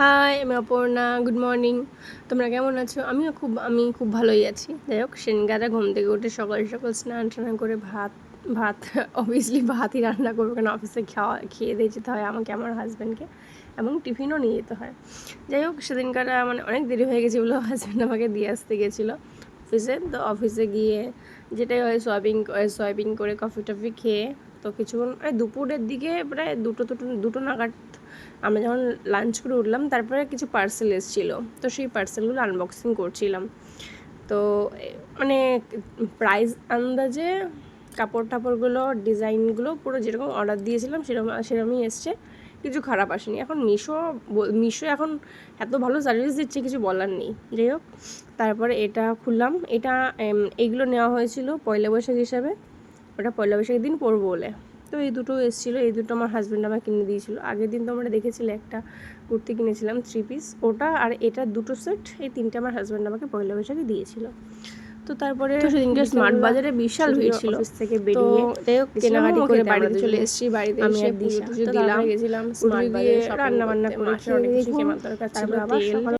High, আমি Aparna. Good morning. তোমরা কেমন আছো? আমি খুব ভালোই আছি। যাই হোক, সেনগারা ঘুম থেকে উঠে সকাল সকাল স্নান টান করে ভাত অবভিয়াসলি ভাতই রান্না করবো, কারণ অফিসে খেয়ে দিয়ে যেতে হয় আমাকে, আমার হাজব্যান্ডকে, এবং টিফিনও নিয়ে যেতে হয়। যাই হোক, সেদিনকার মানে অনেক দেরি হয়ে গেছে বলে হাজব্যান্ড আমাকে দিয়ে আসতে গেছিলো অফিসে। তো অফিসে গিয়ে যেটাই হয় সোয়াবিন করে কফি টফি খেয়ে, তো কিছুক্ষণ দুপুরের দিকে প্রায় দুটো নাগাদ আমরা যখন লাঞ্চ করে উঠলাম, তারপরে কিছু পার্সেল এসেছিলো, তো সেই পার্সেলগুলো আনবক্সিং করছিলাম। তো মানে প্রাইস আন্দাজে কাপড় টাপড়গুলো, ডিজাইনগুলো পুরো যেরকম অর্ডার দিয়েছিলাম সেরকমই এসছে, কিছু খারাপ আসেনি। এখন মিশো এখন এত ভালো সার্ভিস দিচ্ছে, কিছু বলার নেই। যাই হোক, তারপরে এটা খুললাম। এইগুলো নেওয়া হয়েছিল পয়লা বৈশাখ হিসাবে, ওটা পয়লা বৈশাখের দিন পরবো বলে। তো এই দুটো এসেছিলো, এই দুটো আমার হাজব্যান্ড আমাকে কিনে দিয়েছিলো। আগের দিন তোমরা দেখেছিলে একটা কুর্তি কিনেছিলাম 3 পিস, ওটা আর এটা দুটো সেট, এই তিনটে আমার হাজব্যান্ড আমাকে পয়লা বৈশাখে দিয়েছিল। তো তারপরে সেদিনকে স্মার্ট বাজারে বিশাল ভিড় ছিল। অফিস থেকে বেরিয়ে কেনাকাটি করে বাড়িতে চলে এসেছি। বাড়িতে আমি আর দিশা গেছিলাম স্মার্ট বাজারে রান্না বান্না করে খেয়ে, দেখি আমার দরকার ছিল তেল।